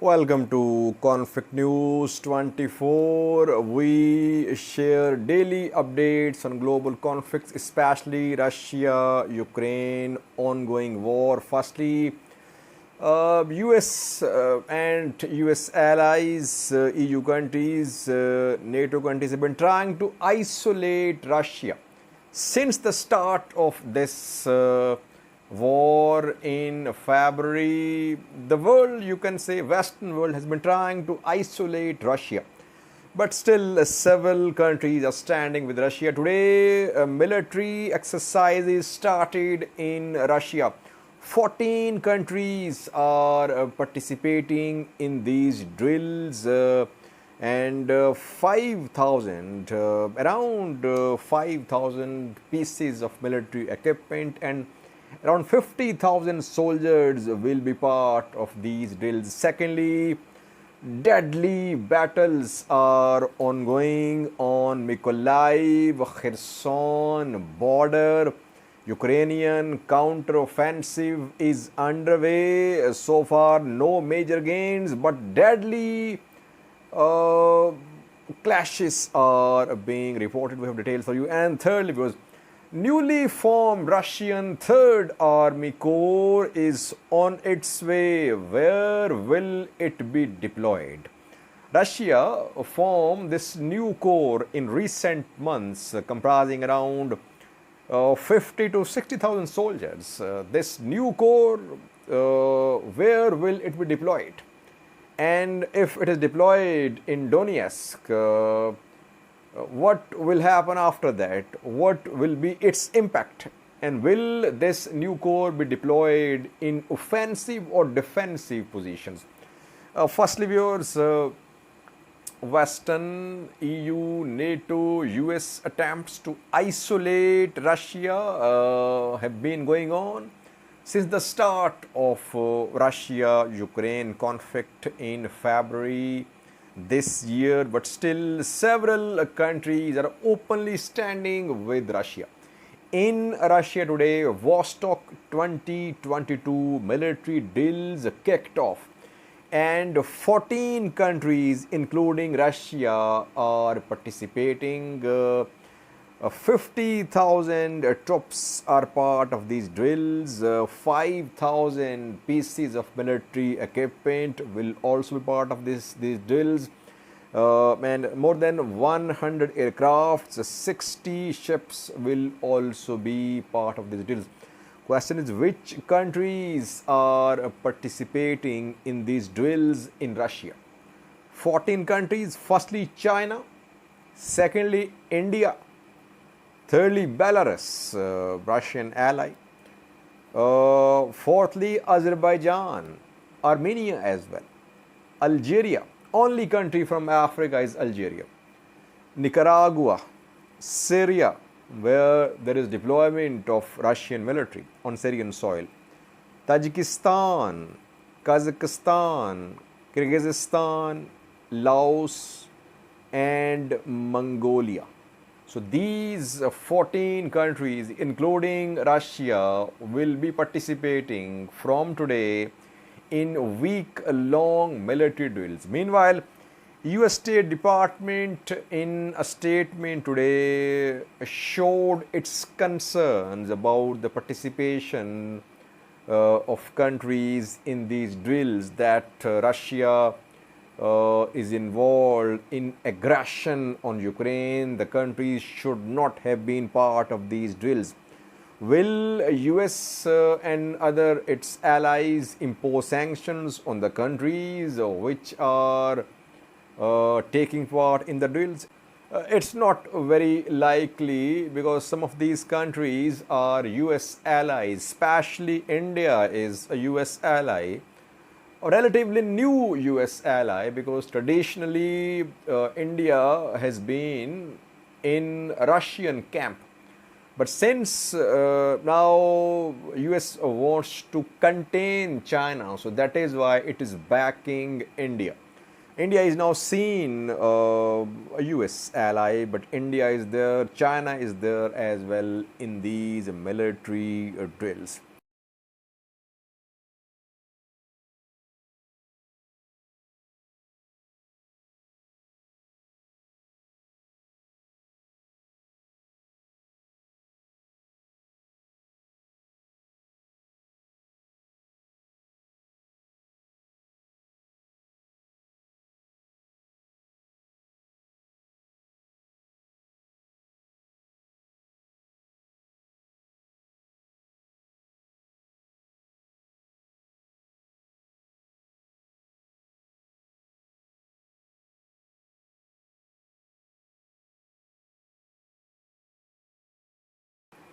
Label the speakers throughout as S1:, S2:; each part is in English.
S1: Welcome to Conflict News 24. We share daily updates on global conflicts, especially Russia, Ukraine, ongoing war. Firstly, US and US allies, EU countries, NATO countries have been trying to isolate Russia since the start of this war in February. The world, you can say, Western world has been trying to isolate Russia. But still, several countries are standing with Russia. Today, military exercises started in Russia. 14 countries are participating in these drills, and 5,000, around 5,000 pieces of military equipment and around 50,000 soldiers will be part of these drills. Secondly, deadly battles are ongoing on Mykolaiv, Kherson border. Ukrainian counteroffensive is underway. So far, no major gains, but deadly clashes are being reported. We have details for you. And thirdly, because newly formed Russian Third Army Corps is on its way. Where will it be deployed? Russia formed this new corps in recent months, comprising around 50 to 60,000 soldiers. This new corps, where will it be deployed? And if it is deployed in Donetsk, what will happen after that? What will be its impact? And will this new corps be deployed in offensive or defensive positions? Firstly, viewers, Western, EU, NATO, US attempts to isolate Russia have been going on since the start of Russia-Ukraine conflict in February this year, but still several countries are openly standing with Russia. In Russia today, Vostok 2022 military drills kicked off, and 14 countries, including Russia, are participating. 50,000 troops are part of these drills. 5,000 pieces of military equipment will also be part of these drills. And more than 100 aircrafts, 60 ships will also be part of these drills. Question is, which countries are participating in these drills in Russia? 14 countries. Firstly, China. Secondly, India. Thirdly, Belarus, Russian ally. Fourthly, Azerbaijan, Armenia as well. Algeria, only country from Africa is Algeria. Nicaragua, Syria, where there is deployment of Russian military on Syrian soil. Tajikistan, Kazakhstan, Kyrgyzstan, Laos, and Mongolia. So these 14 countries, including Russia, will be participating from today in week-long military drills. Meanwhile, US State Department in a statement today showed its concerns about the participation of countries in these drills, that Russia is involved in aggression on Ukraine. The countries should not have been part of these drills. Will US and other its allies impose sanctions on the countries which are taking part in the drills? It's not very likely, because some of these countries are US allies, especially India is a US ally, a relatively new US ally, because traditionally India has been in Russian camp. But since now US wants to contain China, so that is why it is backing India. India is now seen a US ally, but India is there, China is there as well in these military drills.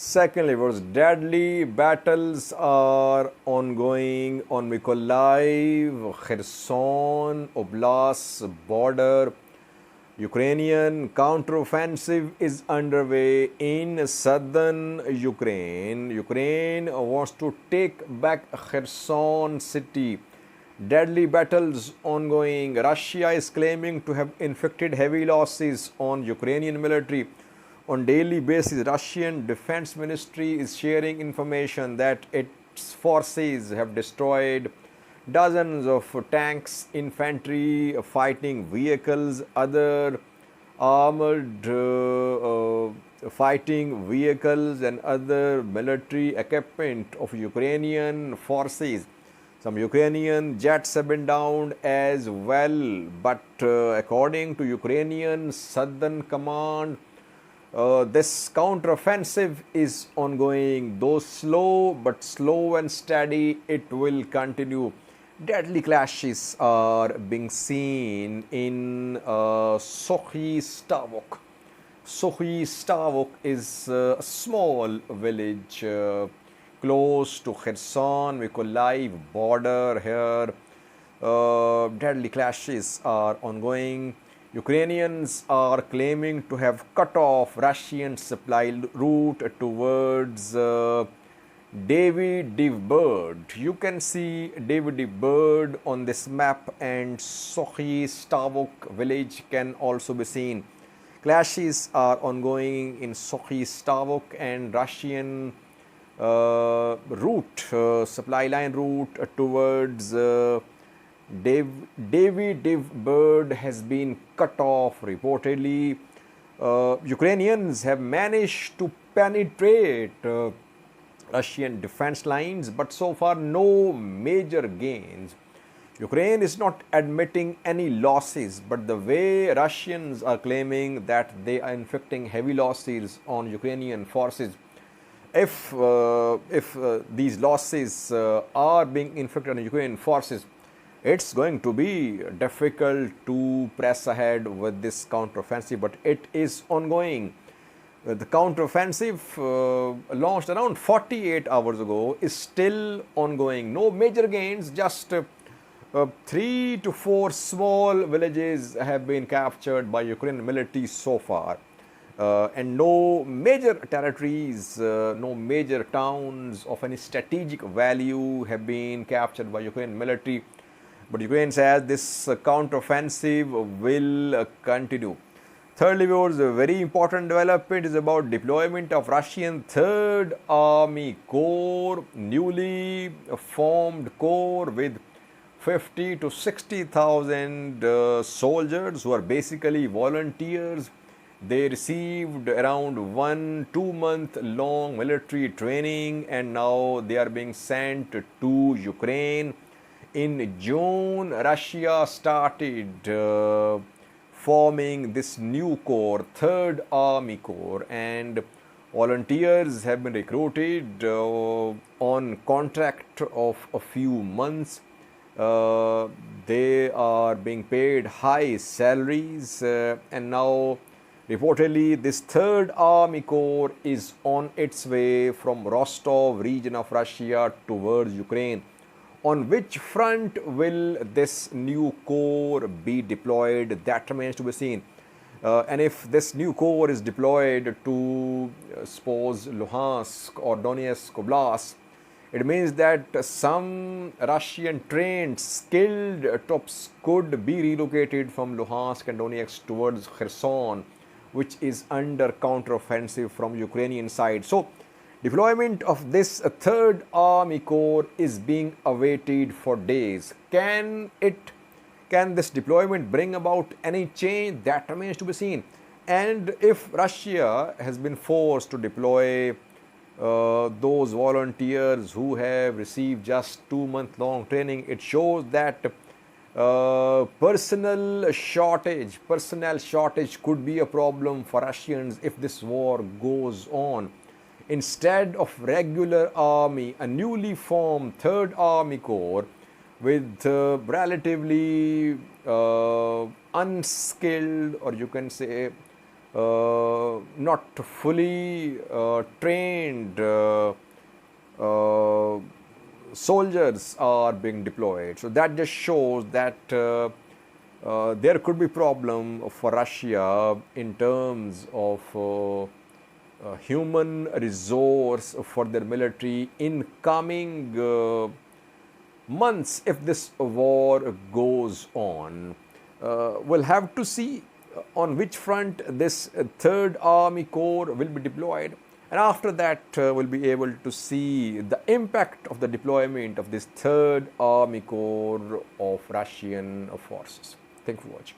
S1: Secondly, was deadly battles are ongoing on Mykolaiv, Kherson Oblast border. Ukrainian counteroffensive is underway in southern Ukraine. Ukraine wants to take back Kherson city. Deadly battles ongoing. Russia is claiming to have inflicted heavy losses on Ukrainian military. On daily basis, Russian Defense Ministry is sharing information that its forces have destroyed dozens of tanks, infantry, fighting vehicles, other armored fighting vehicles and other military equipment of Ukrainian forces. Some Ukrainian jets have been downed as well, but according to Ukrainian Southern Command, this counteroffensive is ongoing, though slow, but slow and steady, it will continue. Deadly clashes are being seen in Sukhyi Stavok. Sukhyi Stavok is a small village close to Kherson-Mykolaiv border. Here, deadly clashes are ongoing. Ukrainians are claiming to have cut off Russian supply route towards David You can see David on this map, and Sukhyi Stavok village can also be seen. Clashes are ongoing in Sukhyi Stavok, and Russian supply line route towards David has been cut off reportedly. Ukrainians have managed to penetrate Russian defense lines, but so far no major gains. Ukraine is not admitting any losses, but the way Russians are claiming that they are inflicting heavy losses on Ukrainian forces, if these losses are being inflicted on Ukrainian forces, it's going to be difficult to press ahead with this counteroffensive, but it is ongoing. The counteroffensive launched around 48 hours ago is still ongoing. No major gains, just 3 to 4 small villages have been captured by Ukrainian military so far. And no major territories, no major towns of any strategic value have been captured by Ukrainian military. But Ukraine says this counteroffensive will continue. Thirdly, viewers, a very important development is about deployment of Russian Third Army Corps, newly formed corps with 50 to 60,000 soldiers who are basically volunteers. They received around 1-2 month long military training, and now they are being sent to Ukraine. In June, Russia started forming this new corps, Third Army Corps, and volunteers have been recruited on contract of a few months. They are being paid high salaries, and now reportedly this Third Army Corps is on its way from Rostov region of Russia towards Ukraine. On which front will this new corps be deployed? That remains to be seen. And if this new corps is deployed to, suppose, Luhansk or Donetsk Oblast, it means that some Russian trained, skilled troops could be relocated from Luhansk and Donetsk towards Kherson, which is under counteroffensive from Ukrainian side. So, deployment of this Third Army Corps is being awaited for days. Can this deployment bring about any change? That remains to be seen. And if Russia has been forced to deploy those volunteers who have received just 2-month long training, it shows that personnel shortage could be a problem for Russians if this war goes on. Instead of regular army, a newly formed Third Army Corps with relatively unskilled, or you can say not fully trained uh, soldiers are being deployed. So that just shows that there could be problem for Russia in terms of human resource for their military in coming months if this war goes on. We'll have to see on which front this third army corps will be deployed, and after that we'll be able to see the impact of the deployment of this third army corps of Russian forces. Thank you for watching.